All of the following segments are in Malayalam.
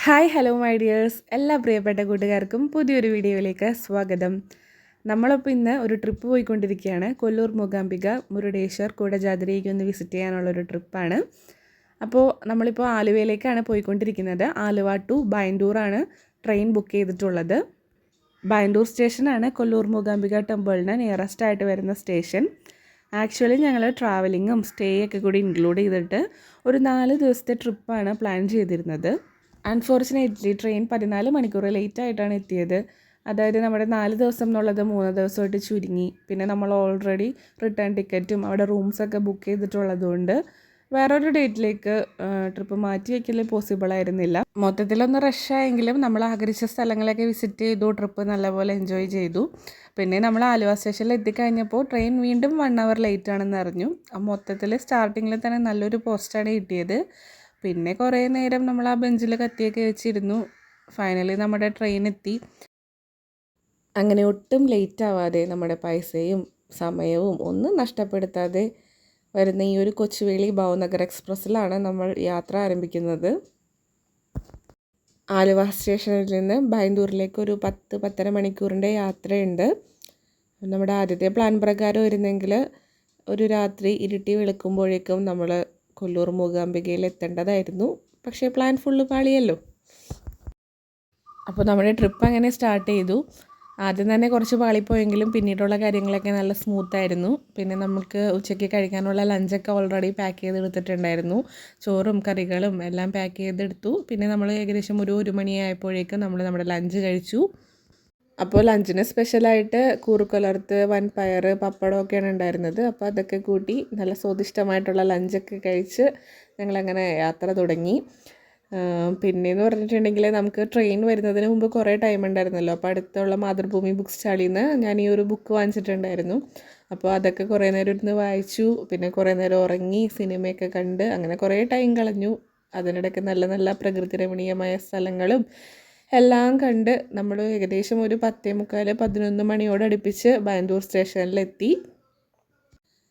ഹായ് ഹലോ മൈ ഡിയേഴ്സ്, എല്ലാ പ്രിയപ്പെട്ട കൂട്ടുകാർക്കും പുതിയൊരു വീഡിയോയിലേക്ക് സ്വാഗതം. നമ്മളിപ്പോൾ ഇന്ന് ഒരു ട്രിപ്പ് പോയിക്കൊണ്ടിരിക്കുകയാണ്. കൊല്ലൂർ മൂകാംബിക, മുരുടേശ്വർ, കുടജാദ്രിക്ക് ഒന്ന് വിസിറ്റ് ചെയ്യാനുള്ളൊരു ട്രിപ്പാണ്. അപ്പോൾ നമ്മളിപ്പോൾ ആലുവയിലേക്കാണ് പോയിക്കൊണ്ടിരിക്കുന്നത്. ആലുവ ടു ബൈൻഡൂറാണ് ട്രെയിൻ ബുക്ക് ചെയ്തിട്ടുള്ളത്. ബൈൻഡൂർ സ്റ്റേഷനാണ് കൊല്ലൂർ മൂകാംബിക ടെമ്പിളിന് നിയറസ്റ്റ് ആയിട്ട് വരുന്ന സ്റ്റേഷൻ. ആക്ച്വലി ഞങ്ങൾ ട്രാവലിങ്ങും സ്റ്റേ ഒക്കെ കൂടി ഇൻക്ലൂഡ് ചെയ്തിട്ട് ഒരു 4 ദിവസത്തെ ട്രിപ്പാണ് പ്ലാൻ ചെയ്തിരുന്നത്. അൺഫോർച്ചുനേറ്റ്ലി ട്രെയിൻ 14 മണിക്കൂർ ലേറ്റ് ആയിട്ടാണ് എത്തിയത്. അതായത് നമ്മുടെ 4 ദിവസം എന്നുള്ളത് 3 ദിവസമായിട്ട് ചുരുങ്ങി. പിന്നെ നമ്മൾ ഓൾറെഡി റിട്ടേൺ ടിക്കറ്റും അവിടെ റൂംസൊക്കെ ബുക്ക് ചെയ്തിട്ടുള്ളതുകൊണ്ട് വേറൊരു ഡേറ്റിലേക്ക് ട്രിപ്പ് മാറ്റി വയ്ക്കൽ പോസിബിൾ ആയിരുന്നില്ല. മൊത്തത്തിലൊന്ന് റഷായെങ്കിലും നമ്മൾ ആഗ്രഹിച്ച സ്ഥലങ്ങളൊക്കെ വിസിറ്റ് ചെയ്തു. ട്രിപ്പ് നല്ലപോലെ എൻജോയ് ചെയ്തു. പിന്നെ നമ്മൾ ആലുവ സ്റ്റേഷനിൽ എത്തിക്കഴിഞ്ഞപ്പോൾ ട്രെയിൻ വീണ്ടും 1 അവർ ലേറ്റ് ആണെന്ന് അറിഞ്ഞു. മൊത്തത്തിൽ സ്റ്റാർട്ടിങ്ങിൽ തന്നെ നല്ലൊരു പോസ്റ്റാണ് കിട്ടിയത്. പിന്നെ കുറേ നേരം നമ്മൾ ആ ബെഞ്ചിൽ കത്തിയൊക്കെ വെച്ചിരുന്നു. ഫൈനലി നമ്മുടെ ട്രെയിൻ എത്തി. അങ്ങനെ ഒട്ടും ലേറ്റ് ആവാതെ നമ്മുടെ പൈസയും സമയവും ഒന്നും നഷ്ടപ്പെടുത്താതെ വരുന്ന ഈ ഒരു കൊച്ചുവേളി ഭാവനഗർ എക്സ്പ്രസ്സിലാണ് നമ്മൾ യാത്ര ആരംഭിക്കുന്നത്. ആലുവ സ്റ്റേഷനിൽ നിന്ന് ബൈന്ദൂരിലേക്ക് ഒരു 10-10.5 മണിക്കൂറിൻ്റെ യാത്രയുണ്ട്. നമ്മുടെ ആദ്യത്തെ പ്ലാൻ പ്രകാരം വരുന്നെങ്കിൽ ഒരു രാത്രി ഇരുട്ടി വെളുക്കുമ്പോഴേക്കും നമ്മൾ കൊല്ലൂർ മൂകാംബികയിൽ എത്തേണ്ടതായിരുന്നു. പക്ഷേ പ്ലാൻ ഫുള്ള് പാളിയല്ലോ. അപ്പോൾ നമ്മുടെ ട്രിപ്പ് അങ്ങനെ സ്റ്റാർട്ട് ചെയ്തു. ആദ്യം തന്നെ കുറച്ച് പാളിപ്പോയെങ്കിലും പിന്നീടുള്ള കാര്യങ്ങളൊക്കെ നല്ല സ്മൂത്തായിരുന്നു. പിന്നെ നമുക്ക് ഉച്ചയ്ക്ക് കഴിക്കാനുള്ള ലഞ്ചൊക്കെ ഓൾറെഡി പാക്ക് ചെയ്തെടുത്തിട്ടുണ്ടായിരുന്നു. ചോറും കറികളും എല്ലാം പാക്ക് ചെയ്തെടുത്തു. പിന്നെ നമ്മൾ ഏകദേശം ഒരു 1 മണിയായപ്പോഴേക്കും നമ്മൾ നമ്മുടെ ലഞ്ച് കഴിച്ചു. അപ്പോൾ ലഞ്ചിന് സ്പെഷ്യലായിട്ട് കൂറുക്കലർത്ത്, വൻപയർ, പപ്പടമൊക്കെയാണ് ഉണ്ടായിരുന്നത്. അപ്പോൾ അതൊക്കെ കൂട്ടി നല്ല സ്വാദിഷ്ടമായിട്ടുള്ള ലഞ്ചൊക്കെ കഴിച്ച് ഞങ്ങളങ്ങനെ യാത്ര തുടങ്ങി. പിന്നെയെന്ന് പറഞ്ഞിട്ടുണ്ടെങ്കിൽ നമുക്ക് ട്രെയിൻ വരുന്നതിന് മുമ്പ് കുറേ ടൈം ഉണ്ടായിരുന്നല്ലോ. അപ്പോൾ അടുത്തുള്ള മാതൃഭൂമി ബുക്ക് സ്റ്റാളിൽ നിന്ന് ഞാൻ ഈ ഒരു ബുക്ക് വാങ്ങിച്ചിട്ടുണ്ടായിരുന്നു. അപ്പോൾ അതൊക്കെ കുറേ നേരം ഇരുന്ന് വായിച്ചു. പിന്നെ കുറേ നേരം ഉറങ്ങി, സിനിമയൊക്കെ കണ്ട് അങ്ങനെ കുറേ ടൈം കളഞ്ഞു. അതിനിടയ്ക്ക് നല്ല നല്ല പ്രകൃതി രമണീയമായ സ്ഥലങ്ങളും എല്ലാം കണ്ട് നമ്മൾ ഏകദേശം ഒരു 10:45-11 മണിയോടടുപ്പിച്ച് ബാംഗ്ലൂർ സ്റ്റേഷനിലെത്തി.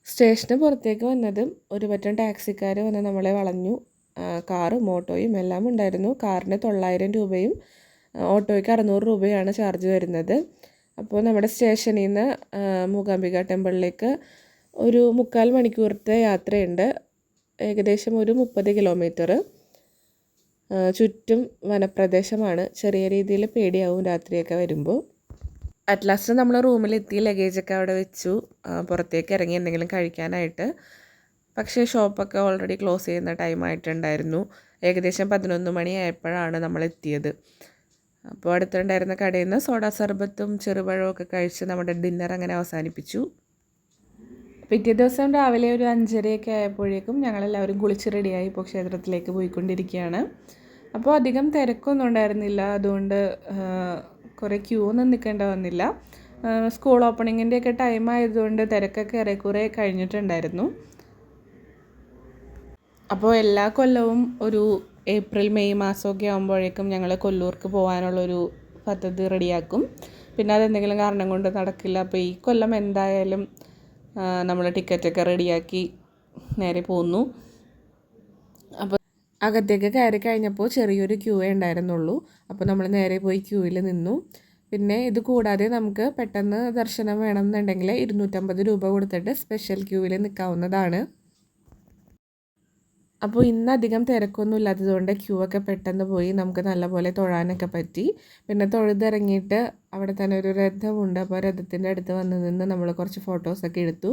സ്റ്റേഷന് പുറത്തേക്ക് വന്നതും ഒരു പറ്റം ടാക്സിക്കാർ വന്ന് നമ്മളെ വളഞ്ഞു. കാറും ഓട്ടോയും എല്ലാം ഉണ്ടായിരുന്നു. കാറിന് 900 രൂപയും ഓട്ടോയ്ക്ക് 600 രൂപയാണ് ചാർജ് വരുന്നത്. അപ്പോൾ നമ്മുടെ സ്റ്റേഷനിൽ നിന്ന് മൂകാംബിക ടെമ്പിളിലേക്ക് ഒരു 3/4 മണിക്കൂറത്തെ യാത്രയുണ്ട്. ഏകദേശം ഒരു 30 കിലോമീറ്റർ. ചുറ്റും വനപ്രദേശമാണ്. ചെറിയ രീതിയിൽ പേടിയാവും രാത്രിയൊക്കെ വരുമ്പോൾ. അറ്റ് ലാസ്റ്റ് നമ്മൾ റൂമിലെത്തി. ലഗേജൊക്കെ അവിടെ വെച്ചു. പുറത്തേക്ക് ഇറങ്ങി എന്തെങ്കിലും കഴിക്കാനായിട്ട്. പക്ഷേ ഷോപ്പൊക്കെ ഓൾറെഡി ക്ലോസ് ചെയ്യുന്ന ടൈം ആയിട്ടുണ്ടായിരുന്നു. ഏകദേശം 11 മണിയായപ്പോഴാണ് നമ്മൾ എത്തിയത്. അപ്പോൾ അടുത്തുണ്ടായിരുന്ന കടയിൽ നിന്ന് സോഡ സർബത്തും ചെറുപഴവും ഒക്കെ കഴിച്ച് നമ്മുടെ ഡിന്നർ അങ്ങനെ അവസാനിപ്പിച്ചു. പിറ്റേ ദിവസം രാവിലെ ഒരു 5:30 ആയപ്പോഴേക്കും ഞങ്ങളെല്ലാവരും കുളിച്ച് റെഡിയായി ഇപ്പോൾ ക്ഷേത്രത്തിലേക്ക് പോയിക്കൊണ്ടിരിക്കുകയാണ്. അപ്പോൾ അധികം തിരക്കൊന്നും ഉണ്ടായിരുന്നില്ല. അതുകൊണ്ട് കുറേ ക്യൂ ഒന്നും നിൽക്കേണ്ട വന്നില്ല. സ്കൂൾ ഓപ്പണിങ്ങിൻ്റെയൊക്കെ ടൈം ആയതുകൊണ്ട് തിരക്കൊക്കെ ഏറെക്കുറെ കഴിഞ്ഞിട്ടുണ്ടായിരുന്നു. അപ്പോൾ എല്ലാ കൊല്ലവും ഒരു ഏപ്രിൽ മെയ് മാസമൊക്കെ ആകുമ്പോഴേക്കും ഞങ്ങൾ കൊല്ലൂർക്ക് പോകാനുള്ളൊരു പദ്ധതി റെഡിയാക്കും. പിന്നെ അതെന്തെങ്കിലും കാരണം കൊണ്ട് നടക്കില്ല. അപ്പോൾ ഈ കൊല്ലം എന്തായാലും നമ്മൾ ടിക്കറ്റൊക്കെ റെഡിയാക്കി നേരെ പോന്നു. അപ്പോൾ അകത്തേക്ക് കയറി കഴിഞ്ഞപ്പോൾ ചെറിയൊരു ക്യൂവേ ഉണ്ടായിരുന്നുള്ളൂ. അപ്പോൾ നമ്മൾ നേരെ പോയി ക്യൂവിൽ നിന്നു. പിന്നെ ഇത് കൂടാതെ നമുക്ക് പെട്ടെന്ന് ദർശനം വേണമെന്നുണ്ടെങ്കിൽ 250 രൂപ കൊടുത്തിട്ട് സ്പെഷ്യൽ ക്യൂവിൽ നിൽക്കാവുന്നതാണ്. അപ്പോൾ ഇന്നധികം തിരക്കൊന്നും ഇല്ലാത്തതുകൊണ്ട് ക്യൂ ഒക്കെ പെട്ടെന്ന് പോയി നമുക്ക് നല്ലപോലെ തൊഴാനൊക്കെ പറ്റി. പിന്നെ തൊഴുതിറങ്ങിയിട്ട് അവിടെ തന്നെ ഒരു രഥമുണ്ട്. അപ്പോൾ രഥത്തിൻ്റെ അടുത്ത് വന്ന് നിന്ന് നമ്മൾ കുറച്ച് ഫോട്ടോസൊക്കെ എടുത്തു.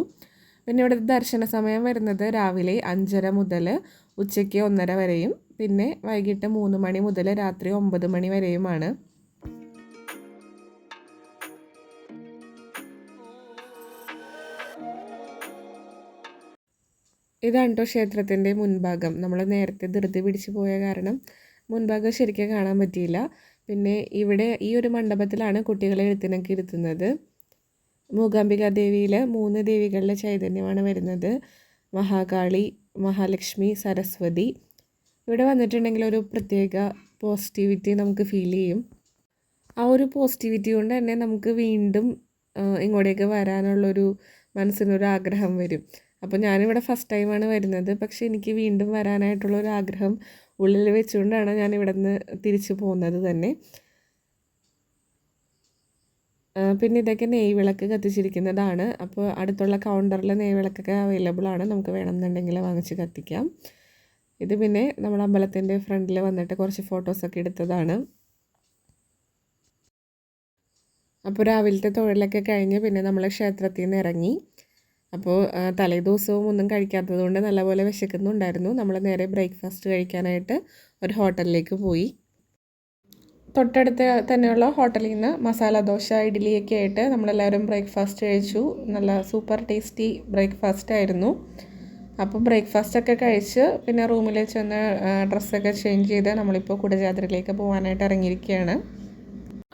പിന്നെ ഇവിടുത്തെ ദർശന സമയം വരുന്നത് രാവിലെ 5:30 മുതൽ ഉച്ചയ്ക്ക് 1:30 വരെയും പിന്നെ വൈകിട്ട് 3 മണി മുതൽ രാത്രി 9 മണി വരെയുമാണ്. ഇതാണ് കേട്ടോ ക്ഷേത്രത്തിൻ്റെ മുൻഭാഗം. നമ്മൾ നേരത്തെ ധൃതി പിടിച്ച് പോയ കാരണം മുൻഭാഗം ശരിക്കും കാണാൻ പറ്റിയില്ല. പിന്നെ ഇവിടെ ഈ ഒരു മണ്ഡപത്തിലാണ് കുട്ടികളെ എഴുത്തിനൊക്കെ ഇരുത്തുന്നത്. മൂകാംബിക ദേവിയിൽ 3 ദേവികളുടെ ചൈതന്യമാണ് വരുന്നത്. മഹാകാളി, മഹാലക്ഷ്മി, സരസ്വതി. ഇവിടെ വന്നിട്ടുണ്ടെങ്കിൽ ഒരു പ്രത്യേക പോസിറ്റിവിറ്റി നമുക്ക് ഫീൽ ചെയ്യും. ആ ഒരു പോസിറ്റിവിറ്റി കൊണ്ട് തന്നെ നമുക്ക് വീണ്ടും ഇങ്ങോട്ടേക്ക് വരാനുള്ളൊരു മനസ്സിനൊരു ആഗ്രഹം വരും. അപ്പോൾ ഞാനിവിടെ ഫസ്റ്റ് ടൈമാണ് വരുന്നത്. പക്ഷേ എനിക്ക് വീണ്ടും വരാനായിട്ടുള്ളൊരു ആഗ്രഹം ഉള്ളിൽ വെച്ചുകൊണ്ടാണ് ഞാൻ ഇവിടെ നിന്ന് തിരിച്ചു പോകുന്നത് തന്നെ. പിന്നെ ഇതൊക്കെ നെയ്വിളക്ക് കത്തിച്ചിരിക്കുന്നതാണ്. അപ്പോൾ അടുത്തുള്ള കൗണ്ടറിൽ നെയ്വിളക്കൊക്കെ അവൈലബിൾ ആണ്, നമുക്ക് വേണമെന്നുണ്ടെങ്കിൽ വാങ്ങിച്ച് കത്തിക്കാം. ഇത് പിന്നെ നമ്മുടെ അമ്പലത്തിൻ്റെ ഫ്രണ്ടിൽ വന്നിട്ട് കുറച്ച് ഫോട്ടോസൊക്കെ എടുത്തതാണ്. അപ്പോൾ രാവിലത്തെ തൊഴിലൊക്കെ കഴിഞ്ഞ് പിന്നെ നമ്മൾ ക്ഷേത്രത്തിൽ നിന്ന് ഇറങ്ങി. അപ്പോൾ തലേ ദിവസവും ഒന്നും കഴിക്കാത്തത് കൊണ്ട് നല്ലപോലെ വിശക്കുന്നുണ്ടായിരുന്നു. നമ്മൾ നേരെ ബ്രേക്ക്ഫാസ്റ്റ് കഴിക്കാനായിട്ട് ഒരു ഹോട്ടലിലേക്ക് പോയി. തൊട്ടടുത്ത് തന്നെയുള്ള ഹോട്ടലിൽ നിന്ന് മസാല ദോശ ഇഡ്ഡലിയൊക്കെ ആയിട്ട് നമ്മളെല്ലാവരും ബ്രേക്ക്ഫാസ്റ്റ് കഴിച്ചു. നല്ല സൂപ്പർ ടേസ്റ്റി ബ്രേക്ക്ഫാസ്റ്റ് ആയിരുന്നു. അപ്പോൾ ബ്രേക്ക്ഫാസ്റ്റൊക്കെ കഴിച്ച് പിന്നെ റൂമിൽ ചെന്ന് ഡ്രസ്സൊക്കെ ചേഞ്ച് ചെയ്ത് നമ്മളിപ്പോൾ കുടജാദ്രിയിലേക്ക് പോകാനായിട്ട് ഇറങ്ങിയിരിക്കുകയാണ്.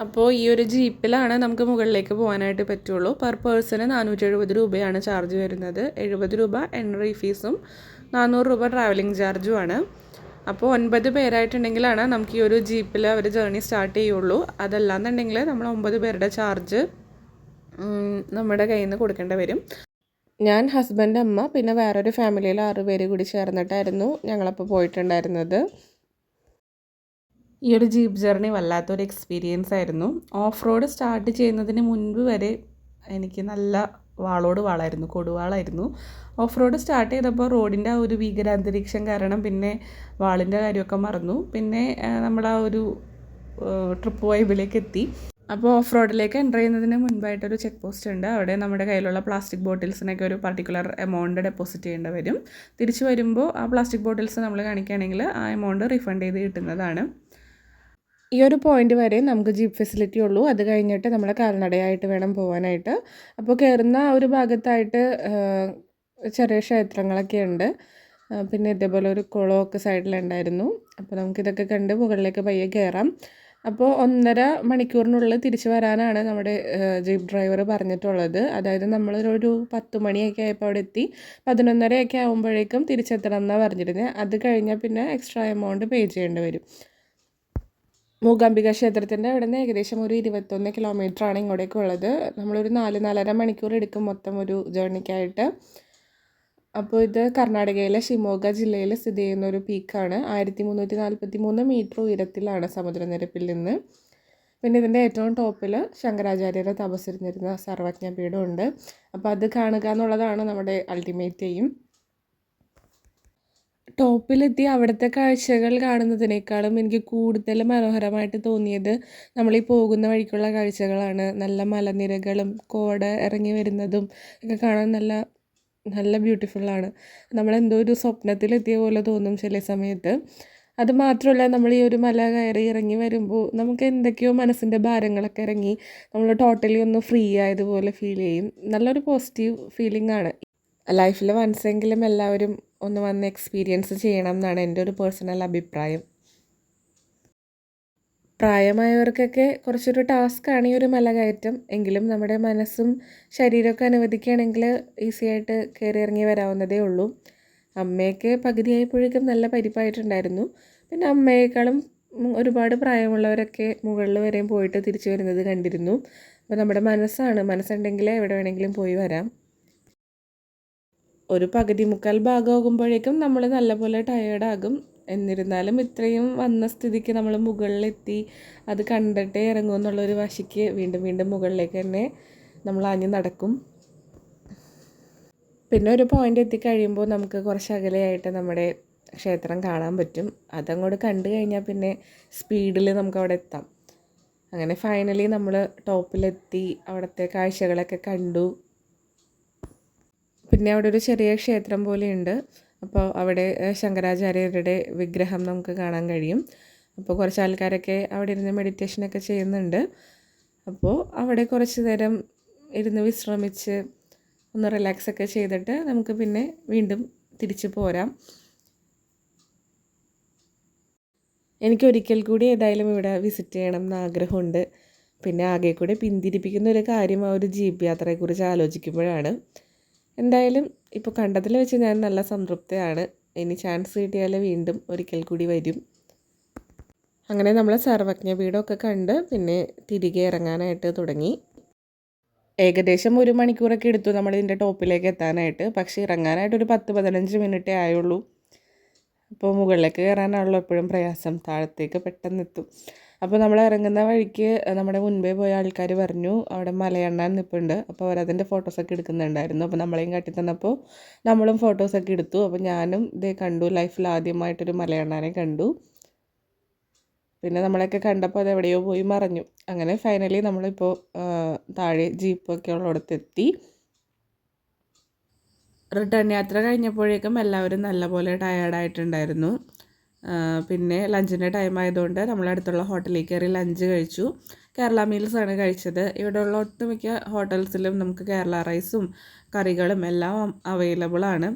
അപ്പോൾ ഈ ഒരു ജീപ്പിലാണ് നമുക്ക് മുകളിലേക്ക് പോകാനായിട്ട് പറ്റുള്ളൂ. പെർ പേഴ്സണ് 470 രൂപയാണ് ചാർജ് വരുന്നത്. 70 രൂപ എൻട്രി ഫീസും 400 രൂപ ട്രാവലിംഗ് ചാർജുമാണ്. അപ്പോൾ 9 പേരായിട്ടുണ്ടെങ്കിലാണ് നമുക്ക് ഈ ഒരു ജീപ്പിൽ അവർ ജേർണി സ്റ്റാർട്ട് ചെയ്യുള്ളൂ. അതല്ലാന്നുണ്ടെങ്കിൽ നമ്മൾ 9 പേരുടെ ചാർജ് നമ്മുടെ കയ്യിൽ നിന്ന് കൊടുക്കേണ്ടി വരും. ഞാൻ, ഹസ്ബൻഡ്, അമ്മ പിന്നെ വേറൊരു ഫാമിലിയിൽ 6 പേര് കൂടി ചേർന്നിട്ടായിരുന്നു ഞങ്ങളപ്പോൾ പോയിട്ടുണ്ടായിരുന്നത്. ഈ ഒരു ജീപ്പ് ജേർണി വല്ലാത്തൊരു എക്സ്പീരിയൻസ് ആയിരുന്നു. ഓഫ് റോഡ് സ്റ്റാർട്ട് ചെയ്യുന്നതിന് മുൻപ് വരെ എനിക്ക് നല്ല വാളോട് വാളായിരുന്നു, കൊടുവാളായിരുന്നു. ഓഫ് റോഡ് സ്റ്റാർട്ട് ചെയ്തപ്പോൾ റോഡിൻ്റെ ആ ഒരു ഭീകരാന്തരീക്ഷം കാരണം പിന്നെ വാളിൻ്റെ കാര്യമൊക്കെ മറന്നു. പിന്നെ നമ്മൾ ആ ഒരു ട്രിപ്പ് വൈബിലേക്ക് എത്തി. അപ്പോൾ ഓഫ് റോഡിലേക്ക് എൻ്റർ ചെയ്യുന്നതിന് മുൻപായിട്ടൊരു ചെക്ക് പോസ്റ്റ് ഉണ്ട്. അവിടെ നമ്മുടെ കയ്യിലുള്ള പ്ലാസ്റ്റിക് ബോട്ടിൽസിനൊക്കെ ഒരു പർട്ടിക്കുലർ എമൗണ്ട് ഡെപ്പോസിറ്റ് ചെയ്യേണ്ടി വരും. തിരിച്ചു വരുമ്പോൾ ആ പ്ലാസ്റ്റിക് ബോട്ടിൽസ് നമ്മൾ കാണിക്കുകയാണെങ്കിൽ ആ എമൗണ്ട് റീഫണ്ട് ചെയ്ത് കിട്ടുന്നതാണ്. ഈ ഒരു പോയിന്റ് വരെ നമുക്ക് ജീപ്പ് ഫെസിലിറ്റി ഉള്ളൂ. അത് കഴിഞ്ഞിട്ട് നമ്മൾ കാൽനടയായിട്ട് വേണം പോകാനായിട്ട്. അപ്പോൾ കയറുന്ന ആ ഒരു ഭാഗത്തായിട്ട് ചെറിയ ക്ഷേത്രങ്ങളൊക്കെ ഉണ്ട്. പിന്നെ ഇതേപോലെ ഒരു കുളമൊക്കെ സൈഡിലുണ്ടായിരുന്നു. അപ്പോൾ നമുക്കിതൊക്കെ കണ്ട് മുകളിലേക്ക് പയ്യെ കയറാം. അപ്പോൾ 1.5 മണിക്കൂറിനുള്ളിൽ തിരിച്ചു വരാനാണ് നമ്മുടെ ജീപ്പ് ഡ്രൈവർ പറഞ്ഞിട്ടുള്ളത്. അതായത് നമ്മളൊരു 10 മണിയൊക്കെ ആയപ്പോൾ അവിടെ എത്തി 11:30 ആകുമ്പോഴേക്കും തിരിച്ചെത്തണം എന്നാണ് പറഞ്ഞിരുന്നത്. അത് കഴിഞ്ഞാൽ പിന്നെ എക്സ്ട്രാ എമൗണ്ട് പേ ചെയ്യേണ്ടി വരും. മൂകാംബിക ക്ഷേത്രത്തിൻ്റെ അവിടെ നിന്ന് ഏകദേശം ഒരു 21 കിലോമീറ്ററാണ് ഇങ്ങോട്ടേക്ക് ഉള്ളത്. നമ്മളൊരു 4-4.5 മണിക്കൂർ എടുക്കും മൊത്തം ഒരു ജേർണിക്കായിട്ട്. അപ്പോൾ ഇത് കർണാടകയിലെ ഷിമോഗ ജില്ലയിൽ സ്ഥിതി ചെയ്യുന്ന ഒരു പീക്കാണ്. 1343 മീറ്റർ ഉയരത്തിലാണ് സമുദ്രനിരപ്പിൽ നിന്ന്. പിന്നെ ഇതിൻ്റെ ഏറ്റവും ടോപ്പിൽ ശങ്കരാചാര്യരെ തപസ്സിരുന്നിരുന്ന സർവജ്ഞപീഠമുണ്ട്. അപ്പോൾ അത് കാണുക എന്നുള്ളതാണ് നമ്മുടെ അൾട്ടിമേറ്റ് എയിം. ടോപ്പിലെത്തി അവിടുത്തെ കാഴ്ചകൾ കാണുന്നതിനേക്കാളും എനിക്ക് കൂടുതൽ മനോഹരമായിട്ട് തോന്നിയത് നമ്മളീ പോകുന്ന വഴിക്കുള്ള കാഴ്ചകളാണ്. നല്ല മലനിരകളും കോട ഇറങ്ങി വരുന്നതും ഒക്കെ കാണാൻ നല്ല നല്ല ബ്യൂട്ടിഫുള്ളാണ്. നമ്മളെന്തോ ഒരു സ്വപ്നത്തിലെത്തിയ പോലെ തോന്നും ചില സമയത്ത്. അത് മാത്രമല്ല, നമ്മൾ ഈ ഒരു മല കയറി ഇറങ്ങി വരുമ്പോൾ നമുക്ക് എന്തൊക്കെയോ മനസ്സിൻ്റെ ഭാരങ്ങളൊക്കെ ഇറങ്ങി നമ്മൾ ടോട്ടലി ഒന്ന് ഫ്രീ ആയതുപോലെ ഫീൽ ചെയ്യും. നല്ലൊരു പോസിറ്റീവ് ഫീലിംഗ് ആണ്. ലൈഫിൽ വൺസെങ്കിലും എല്ലാവരും ഒന്ന് വന്ന് എക്സ്പീരിയൻസ് ചെയ്യണം എന്നാണ് എൻ്റെ ഒരു പേഴ്സണൽ അഭിപ്രായം. പ്രായമായവർക്കൊക്കെ കുറച്ചൊരു ടാസ്ക്കാണ് ഈ ഒരു മലകയറ്റം. എങ്കിലും നമ്മുടെ മനസ്സും ശരീരമൊക്കെ അനുവദിക്കുകയാണെങ്കിൽ ഈസി ആയിട്ട് കയറി ഇറങ്ങി വരാവുന്നതേ ഉള്ളൂ. അമ്മയൊക്കെ പകുതിയായപ്പോഴേക്കും നല്ല പരിപ്പായിട്ടുണ്ടായിരുന്നു. പിന്നെ അമ്മയേക്കാളും ഒരുപാട് പ്രായമുള്ളവരൊക്കെ മുകളിൽ വരെയും പോയിട്ട് തിരിച്ചു വരുന്നത് കണ്ടിരുന്നു. അപ്പോൾ നമ്മുടെ മനസ്സുണ്ടെങ്കിൽ എവിടെ വേണമെങ്കിലും പോയി വരാം. ഒരു പകുതി മുക്കാൽ ഭാഗമാകുമ്പോഴേക്കും നമ്മൾ നല്ലപോലെ ടയേർഡാകും. എന്നിരുന്നാലും ഇത്രയും വന്ന സ്ഥിതിക്ക് നമ്മൾ മുകളിലെത്തി അത് കണ്ടിട്ടേ ഇറങ്ങുമെന്നുള്ളൊരു വാശിക്ക് വീണ്ടും വീണ്ടും മുകളിലേക്ക് തന്നെ നമ്മൾ ആഞ്ഞ് നടക്കും. പിന്നെ ഒരു പോയിൻ്റ് എത്തിക്കഴിയുമ്പോൾ നമുക്ക് കുറച്ച് അകലെയായിട്ട് നമ്മുടെ ക്ഷേത്രം കാണാൻ പറ്റും. അതങ്ങോട്ട് കണ്ടു കഴിഞ്ഞാൽ പിന്നെ സ്പീഡിൽ നമുക്ക് അവിടെ എത്താം. അങ്ങനെ ഫൈനലി നമ്മൾ ടോപ്പിലെത്തി അവിടുത്തെ കാഴ്ചകളൊക്കെ കണ്ടു. പിന്നെ അവിടെ ഒരു ചെറിയ ക്ഷേത്രം പോലെയുണ്ട്. അപ്പോൾ അവിടെ ശങ്കരാചാര്യരുടെ വിഗ്രഹം നമുക്ക് കാണാൻ കഴിയും. അപ്പോൾ കുറച്ച് ആൾക്കാരൊക്കെ അവിടെ ഇരുന്ന് മെഡിറ്റേഷനൊക്കെ ചെയ്യുന്നുണ്ട്. അപ്പോൾ അവിടെ കുറച്ച് നേരം ഇരുന്ന് വിശ്രമിച്ച് ഒന്ന് റിലാക്സൊക്കെ ചെയ്തിട്ട് നമുക്ക് പിന്നെ വീണ്ടും തിരിച്ചു പോരാം. എനിക്കൊരിക്കൽ കൂടി ഏതായാലും ഇവിടെ വിസിറ്റ് ചെയ്യണം എന്ന് ആഗ്രഹമുണ്ട്. പിന്നെ ആകെ കൂടെ പിന്തിരിപ്പിക്കുന്ന ഒരു കാര്യം ആ ഒരു ജീപ്പ് യാത്രയെക്കുറിച്ച് ആലോചിക്കുമ്പോഴാണ്. എന്തായാലും ഇപ്പോൾ കണ്ടതിൽ വെച്ച് ഞാൻ നല്ല സംതൃപ്തയാണ്. ഇനി ചാൻസ് കിട്ടിയാൽ വീണ്ടും ഒരിക്കൽ കൂടി വരും. അങ്ങനെ നമ്മൾ സർവജ്ഞപീഠമൊക്കെ കണ്ട് പിന്നെ തിരികെ ഇറങ്ങാനായിട്ട് തുടങ്ങി. ഏകദേശം 1 മണിക്കൂറൊക്കെ എടുത്തു നമ്മൾ ഇതിൻ്റെ ടോപ്പിലേക്ക് എത്താനായിട്ട്. പക്ഷേ ഇറങ്ങാനായിട്ടൊരു 10-15 മിനിറ്റേ ആയുള്ളൂ. അപ്പോൾ മുകളിലേക്ക് കയറാനാണല്ലോ എപ്പോഴും പ്രയാസം, താഴത്തേക്ക് പെട്ടെന്ന് എത്തും. അപ്പോൾ നമ്മൾ ഇറങ്ങുന്ന വഴിക്ക് നമ്മുടെ മുൻപേ പോയ ആൾക്കാർ പറഞ്ഞു അവിടെ മലയണ്ണാൻ നിൽപ്പുണ്ട്. അപ്പോൾ അവരതിൻ്റെ ഫോട്ടോസൊക്കെ എടുക്കുന്നുണ്ടായിരുന്നു. അപ്പോൾ നമ്മളെയും കാട്ടി തന്നപ്പോൾ നമ്മളും ഫോട്ടോസൊക്കെ എടുത്തു. അപ്പോൾ ഞാനും ഇതേ കണ്ടു, ലൈഫിൽ ആദ്യമായിട്ടൊരു മലയണ്ണാനെ കണ്ടു. പിന്നെ നമ്മളെയൊക്കെ കണ്ടപ്പോൾ അത് എവിടെയോ പോയി മറഞ്ഞു. അങ്ങനെ ഫൈനലി നമ്മളിപ്പോൾ താഴെ ജീപ്പൊക്കെ ഉള്ളിടത്തെത്തി. റിട്ടേൺ യാത്ര കഴിഞ്ഞപ്പോഴേക്കും എല്ലാവരും നല്ലപോലെ ടയേർഡായിട്ടുണ്ടായിരുന്നു. പിന്നെ ലഞ്ചിൻ്റെ ടൈം ആയതുകൊണ്ട് നമ്മളടുത്തുള്ള ഹോട്ടലിൽ കയറി ലഞ്ച് കഴിച്ചു. കേരള മീൽസാണ് കഴിച്ചത്. ഇവിടെയുള്ള ഒട്ടുമിക്ക ഹോട്ടൽസിലും നമുക്ക് കേരള റൈസും കറികളും എല്ലാം അവൈലബിൾ ആണ്.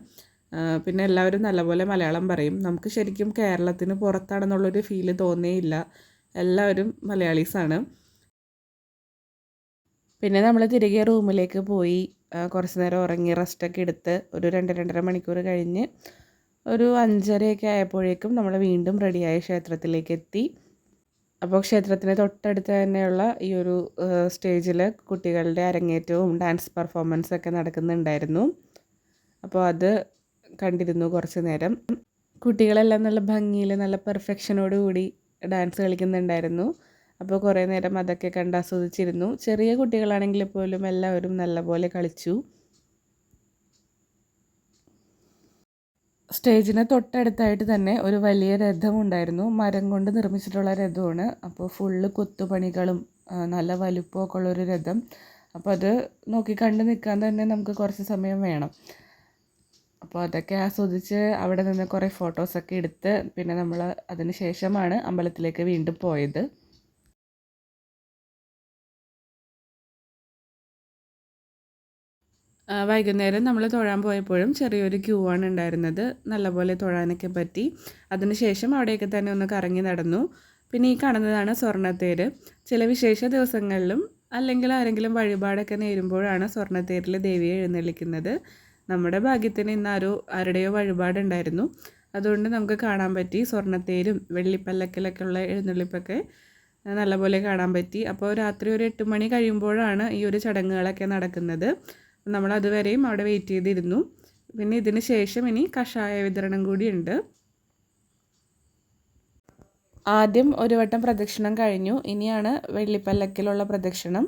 പിന്നെ എല്ലാവരും നല്ലപോലെ മലയാളം പറയും. നമുക്ക് ശരിക്കും കേരളത്തിന് പുറത്താണെന്നുള്ളൊരു ഫീല് തോന്നേയില്ല. എല്ലാവരും മലയാളീസാണ്. പിന്നെ നമ്മൾ തിരികെ റൂമിലേക്ക് പോയി കുറച്ച് നേരം ഉറങ്ങി റെസ്റ്റൊക്കെ എടുത്ത് ഒരു 2-2.5 മണിക്കൂർ കഴിഞ്ഞ് ഒരു 5:30 ആയപ്പോഴേക്കും നമ്മൾ വീണ്ടും റെഡിയായി ക്ഷേത്രത്തിലേക്ക് എത്തി. അപ്പോൾ ക്ഷേത്രത്തിന് തൊട്ടടുത്ത് തന്നെയുള്ള ഈ ഒരു സ്റ്റേജിൽ കുട്ടികളുടെ അരങ്ങേറ്റവും ഡാൻസ് പെർഫോമൻസൊക്കെ നടക്കുന്നുണ്ടായിരുന്നു. അപ്പോൾ അത് കണ്ടിരുന്നു കുറച്ച് നേരം. കുട്ടികളെല്ലാം നല്ല ഭംഗിയിൽ നല്ല പെർഫെക്ഷനോടുകൂടി ഡാൻസ് കളിക്കുന്നുണ്ടായിരുന്നു. അപ്പോൾ കുറേ നേരം അതൊക്കെ കണ്ട് ആസ്വദിച്ചിരുന്നു. ചെറിയ കുട്ടികളാണെങ്കിൽ പോലും എല്ലാവരും നല്ലപോലെ കളിച്ചു. സ്റ്റേജിന് തൊട്ടടുത്തായിട്ട് തന്നെ ഒരു വലിയ രഥമുണ്ടായിരുന്നു. മരം കൊണ്ട് നിർമ്മിച്ചിട്ടുള്ള രഥമാണ്. അപ്പോൾ ഫുള്ള് കൊത്തുപണികളും നല്ല വലുപ്പമൊക്കെ ഉള്ളൊരു രഥം. അപ്പോൾ അത് നോക്കി കണ്ട് നിൽക്കാൻ തന്നെ നമുക്ക് കുറച്ച് സമയം വേണം. അപ്പോൾ അതൊക്കെ ആസ്വദിച്ച് അവിടെ നിന്ന് കുറേ ഫോട്ടോസൊക്കെ എടുത്ത് പിന്നെ നമ്മൾ അതിന് ശേഷമാണ് അമ്പലത്തിലേക്ക് വീണ്ടും പോയത്. വൈകുന്നേരം നമ്മൾ തൊഴാൻ പോയപ്പോഴും ചെറിയൊരു ക്യൂ ആണ് ഉണ്ടായിരുന്നത്. നല്ലപോലെ തൊഴാനൊക്കെ പറ്റി. അതിനുശേഷം അവിടെയൊക്കെ തന്നെ ഒന്ന് കറങ്ങി നടന്നു. പിന്നെ ഈ കാണുന്നതാണ് സ്വർണ്ണത്തേര്. ചില വിശേഷ ദിവസങ്ങളിലും അല്ലെങ്കിൽ ആരെങ്കിലും വഴിപാടൊക്കെ നേരുമ്പോഴാണ് സ്വർണ്ണത്തേരിൽ ദേവിയെ എഴുന്നള്ളിക്കുന്നത്. നമ്മുടെ ഭാഗ്യത്തിന് ഇന്ന് ആരുടെയോ വഴിപാടുണ്ടായിരുന്നു. അതുകൊണ്ട് നമുക്ക് കാണാൻ പറ്റി. സ്വർണ്ണത്തേരും വെള്ളിപ്പല്ലക്കിലൊക്കെ ഉള്ള എഴുന്നള്ളിപ്പൊക്കെ നല്ലപോലെ കാണാൻ പറ്റി. അപ്പോൾ രാത്രി ഒരു 8 മണി കഴിയുമ്പോഴാണ് ഈ ഒരു ചടങ്ങുകളൊക്കെ നടക്കുന്നത്. നമ്മളതുവരെയും അവിടെ വെയിറ്റ് ചെയ്തിരുന്നു. പിന്നെ ഇതിന് ശേഷം ഇനി കഷായ വിതരണം കൂടിയുണ്ട്. ആദ്യം ഒരു വട്ടം പ്രദക്ഷിണം കഴിഞ്ഞു. ഇനിയാണ് വെള്ളിപ്പല്ലക്കിലുള്ള പ്രദക്ഷിണം.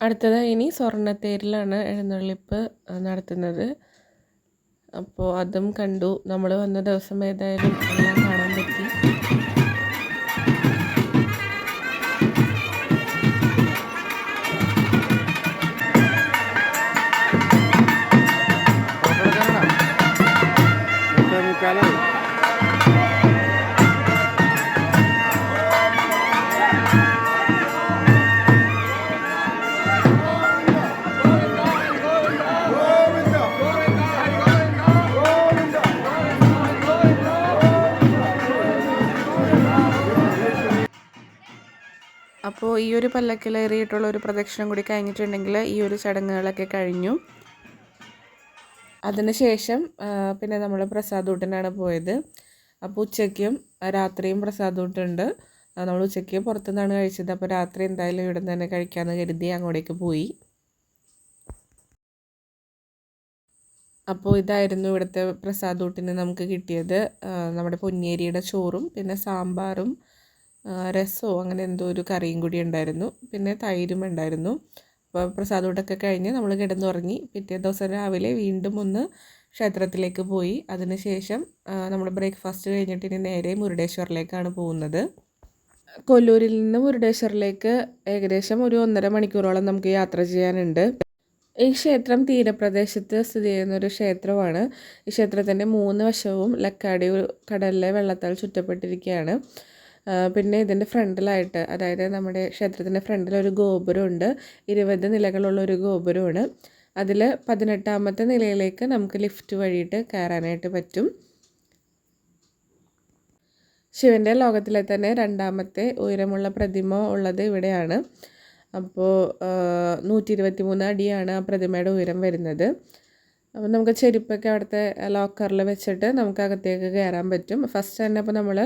അടുത്തത് ഇനി സ്വർണ്ണത്തേരിലാണ് എഴുന്നള്ളിപ്പ് നടത്തുന്നത്. അപ്പോൾ അതും കണ്ടു. നമ്മൾ വന്ന ദിവസം ഏതായാലും എല്ലാം കാണാൻ പറ്റി. അപ്പോൾ ഈ ഒരു പല്ലക്കിലേറിയിട്ടുള്ള ഒരു പ്രദക്ഷിണം കൂടി കഴിഞ്ഞിട്ടുണ്ടെങ്കിൽ ഈ ഒരു ചടങ്ങുകളൊക്കെ കഴിഞ്ഞു. അതിനുശേഷം പിന്നെ നമ്മൾ പ്രസാദൂട്ടിനാണ് പോയത്. അപ്പോൾ ഉച്ചയ്ക്കും രാത്രിയും പ്രസാദൂട്ടുണ്ട്. നമ്മൾ ഉച്ചയ്ക്ക് പുറത്തുനിന്നാണ് കഴിച്ചത്. അപ്പോൾ രാത്രി എന്തായാലും ഇവിടെ നിന്ന് തന്നെ കഴിക്കാമെന്ന് കരുതി അങ്ങോട്ടേക്ക് പോയി. അപ്പോൾ ഇതായിരുന്നു ഇവിടുത്തെ പ്രസാദൂട്ടിന് നമുക്ക് കിട്ടിയത്. നമ്മുടെ പൊന്നിയരിയുടെ ചോറും പിന്നെ സാമ്പാറും രസവും അങ്ങനെ എന്തോ ഒരു കറിയും കൂടി ഉണ്ടായിരുന്നു. പിന്നെ തൈരും ഉണ്ടായിരുന്നു. അപ്പോൾ പ്രസാദൂട്ടൊക്കെ കഴിഞ്ഞ് നമ്മൾ കിടന്നുറങ്ങി. പിറ്റേ ദിവസം രാവിലെ വീണ്ടും ഒന്ന് ക്ഷേത്രത്തിലേക്ക് പോയി. അതിനുശേഷം നമ്മൾ ബ്രേക്ക്ഫാസ്റ്റ് കഴിഞ്ഞിട്ട് ഇനി നേരെ മുരുടേശ്വറിലേക്കാണ് പോകുന്നത്. കൊല്ലൂരിൽ നിന്ന് മുരുടേശ്വറിലേക്ക് ഏകദേശം ഒരു 1.5 മണിക്കൂറോളം നമുക്ക് യാത്ര ചെയ്യാനുണ്ട്. ഈ ക്ഷേത്രം തീരപ്രദേശത്ത് സ്ഥിതി ചെയ്യുന്നൊരു ക്ഷേത്രമാണ്. ഈ ക്ഷേത്രത്തിൻ്റെ 3 വശവും ലക്കാടി കടലിലെ വെള്ളത്താൽ ചുറ്റപ്പെട്ടിരിക്കുകയാണ്. പിന്നെ ഇതിൻ്റെ ഫ്രണ്ടിലായിട്ട്, അതായത് നമ്മുടെ ക്ഷേത്രത്തിൻ്റെ ഫ്രണ്ടിൽ ഒരു ഗോപുരമുണ്ട്. 20 നിലകളുള്ള ഒരു ഗോപുരമാണ്. അതിൽ 18ാമത്തെ നിലയിലേക്ക് നമുക്ക് ലിഫ്റ്റ് വഴിയിട്ട് കയറാനായിട്ട് പറ്റും. ശിവൻ്റെ ലോകത്തിലെ തന്നെ 2ാമത്തെ ഉയരമുള്ള പ്രതിമ ഉള്ളത് ഇവിടെയാണ്. അപ്പോൾ 123 അടിയാണ് ആ പ്രതിമയുടെ ഉയരം വരുന്നത്. അപ്പോൾ നമുക്ക് ചെരുപ്പൊക്കെ അവിടുത്തെ ലോക്കറിൽ വെച്ചിട്ട് നമുക്ക് അകത്തേക്ക് കയറാൻ പറ്റും. ഫസ്റ്റ് തന്നെ അപ്പോൾ നമ്മൾ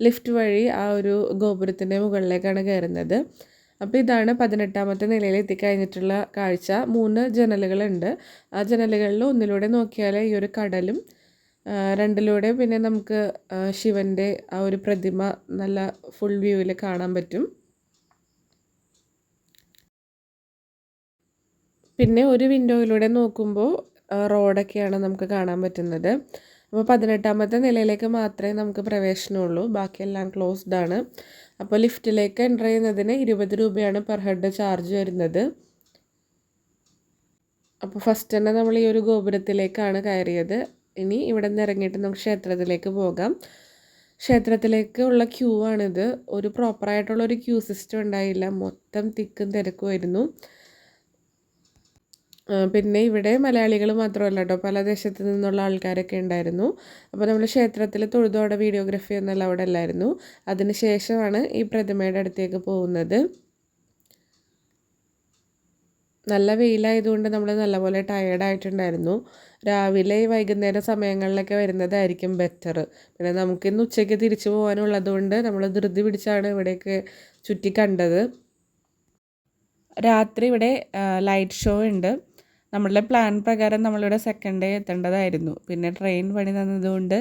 ലിഫ്റ്റ് വഴി ആ ഒരു ഗോപുരത്തിൻ്റെ മുകളിലേക്കാണ് കയറുന്നത്. അപ്പോൾ ഇതാണ് 18ാമത്തെ നിലയിൽ എത്തിക്കഴിഞ്ഞിട്ടുള്ള കാഴ്ച. 3 ജനലുകളുണ്ട്. ആ ജനലുകളിൽ ഒന്നിലൂടെ നോക്കിയാൽ ഈ ഒരു കടലും, 2ലൂടെ പിന്നെ നമുക്ക് ശിവൻ്റെ ആ ഒരു പ്രതിമ നല്ല ഫുൾ വ്യൂവിൽ കാണാൻ പറ്റും. പിന്നെ ഒരു വിൻഡോയിലൂടെ നോക്കുമ്പോൾ റോഡൊക്കെയാണ് നമുക്ക് കാണാൻ പറ്റുന്നത്. അപ്പോൾ 18ാമത്തെ നിലയിലേക്ക് മാത്രമേ നമുക്ക് പ്രവേശനമുള്ളൂ. ബാക്കിയെല്ലാം ക്ലോസ്ഡ് ആണ്. അപ്പോൾ ലിഫ്റ്റിലേക്ക് എൻ്റർ ചെയ്യുന്നതിന് 20 രൂപയാണ് പെർ ഹെഡ് ചാർജ് വരുന്നത്. അപ്പോൾ ഫസ്റ്റ് തന്നെ നമ്മൾ ഈ ഒരു ഗോപുരത്തിലേക്കാണ് കയറിയത്. ഇനി ഇവിടെ നിന്ന് ഇറങ്ങിയിട്ട് നമുക്ക് ക്ഷേത്രത്തിലേക്ക് പോകാം. ക്ഷേത്രത്തിലേക്ക് ഉള്ള ക്യൂ ആണിത്. ഒരു പ്രോപ്പറായിട്ടുള്ളൊരു ക്യൂ സിസ്റ്റം ഉണ്ടായില്ല. മൊത്തം തിക്കും തിരക്കുമായിരുന്നു. പിന്നെ ഇവിടെ മലയാളികൾ മാത്രമല്ല കേട്ടോ, പല ദേശത്തു നിന്നുള്ള ആൾക്കാരൊക്കെ ഉണ്ടായിരുന്നു. അപ്പോൾ നമ്മൾ ക്ഷേത്രത്തിൽ തൊഴുതോടെ വീഡിയോഗ്രാഫി എന്നല്ല അവിടെ അല്ലായിരുന്നു. അതിന് ശേഷമാണ് ഈ പ്രതിമയുടെ അടുത്തേക്ക് പോകുന്നത്. നല്ല വെയിലായതുകൊണ്ട് നമ്മൾ നല്ലപോലെ ടയേർഡായിട്ടുണ്ടായിരുന്നു. രാവിലെ വൈകുന്നേരം സമയങ്ങളിലൊക്കെ വരുന്നതായിരിക്കും ബെറ്റർ. പിന്നെ നമുക്കിന്ന് ഉച്ചയ്ക്ക് തിരിച്ചു പോകാനുള്ളത് കൊണ്ട് നമ്മൾ ധൃതി പിടിച്ചാണ് ഇവിടേക്ക് ചുറ്റി കണ്ടത്. രാത്രി ഇവിടെ ലൈറ്റ് ഷോ ഉണ്ട്. നമ്മളുടെ പ്ലാൻ പ്രകാരം നമ്മളിവിടെ സെക്കൻഡ് ഡേ എത്തേണ്ടതായിരുന്നു. പിന്നെ ട്രെയിൻ പണി തന്നതുകൊണ്ട്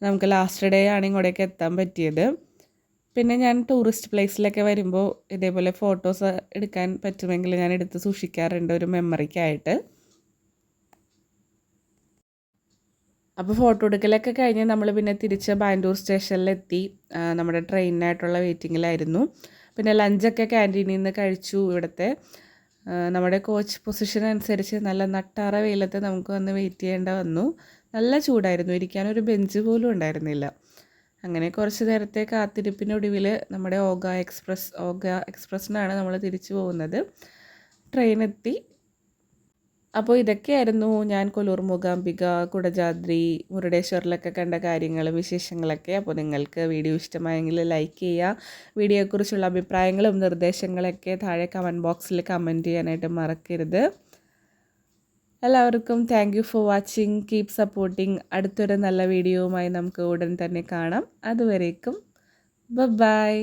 നമുക്ക് ലാസ്റ്റ് ഡേ ആണ് ഇങ്ങോട്ടേക്ക് എത്താൻ പറ്റിയത്. പിന്നെ ഞാൻ ടൂറിസ്റ്റ് പ്ലേസിലൊക്കെ വരുമ്പോൾ ഇതേപോലെ ഫോട്ടോസ് എടുക്കാൻ പറ്റുമെങ്കിൽ ഞാൻ എടുത്ത് സൂക്ഷിക്കാറുണ്ട് ഒരു മെമ്മറിക്കായിട്ട്. അപ്പോൾ ഫോട്ടോ എടുക്കലൊക്കെ കഴിഞ്ഞ് നമ്മൾ പിന്നെ തിരിച്ച് ബാംഗ്ലൂർ സ്റ്റേഷനിലെത്തി. നമ്മുടെ ട്രെയിനിനായിട്ടുള്ള വെയിറ്റിങ്ങിലായിരുന്നു. പിന്നെ ലഞ്ചൊക്കെ ക്യാൻറ്റീനിൽ നിന്ന് കഴിച്ചു. ഇവിടുത്തെ നമ്മുടെ കോച്ച് പൊസിഷൻ അനുസരിച്ച് നല്ല നട്ടാറ വെയിലത്ത് നമുക്ക് വന്ന് വെയിറ്റ് ചെയ്യേണ്ട വന്നു. നല്ല ചൂടായിരുന്നു. ഇരിക്കാനൊരു ബെഞ്ച് പോലും ഉണ്ടായിരുന്നില്ല. അങ്ങനെ കുറച്ച് നേരത്തെ കാത്തിരിപ്പിനൊടുവിൽ നമ്മുടെ ഓഗ എക്സ്പ്രസ്സിനാണ് നമ്മൾ തിരിച്ചു പോകുന്നത്. ട്രെയിൻ എത്തി. അപ്പോൾ ഇതൊക്കെയായിരുന്നു ഞാൻ കൊല്ലൂർ മൂകാംബിക, കുടജാദ്രി, മുരുടേശ്വറിലൊക്കെ കണ്ട കാര്യങ്ങളും വിശേഷങ്ങളൊക്കെ. അപ്പോൾ നിങ്ങൾക്ക് വീഡിയോ ഇഷ്ടമായെങ്കിൽ ലൈക്ക് ചെയ്യുക. വീഡിയോയെക്കുറിച്ചുള്ള അഭിപ്രായങ്ങളും നിർദ്ദേശങ്ങളൊക്കെ താഴെ കമൻറ്റ് ബോക്സിൽ കമൻറ്റ് ചെയ്യാനായിട്ട് മറക്കരുത്. എല്ലാവർക്കും thank you for watching. Keep supporting. അടുത്തൊരു നല്ല വീഡിയോവുമായി നമുക്ക് ഉടൻ തന്നെ കാണാം. അതുവരേക്കും ബൈ.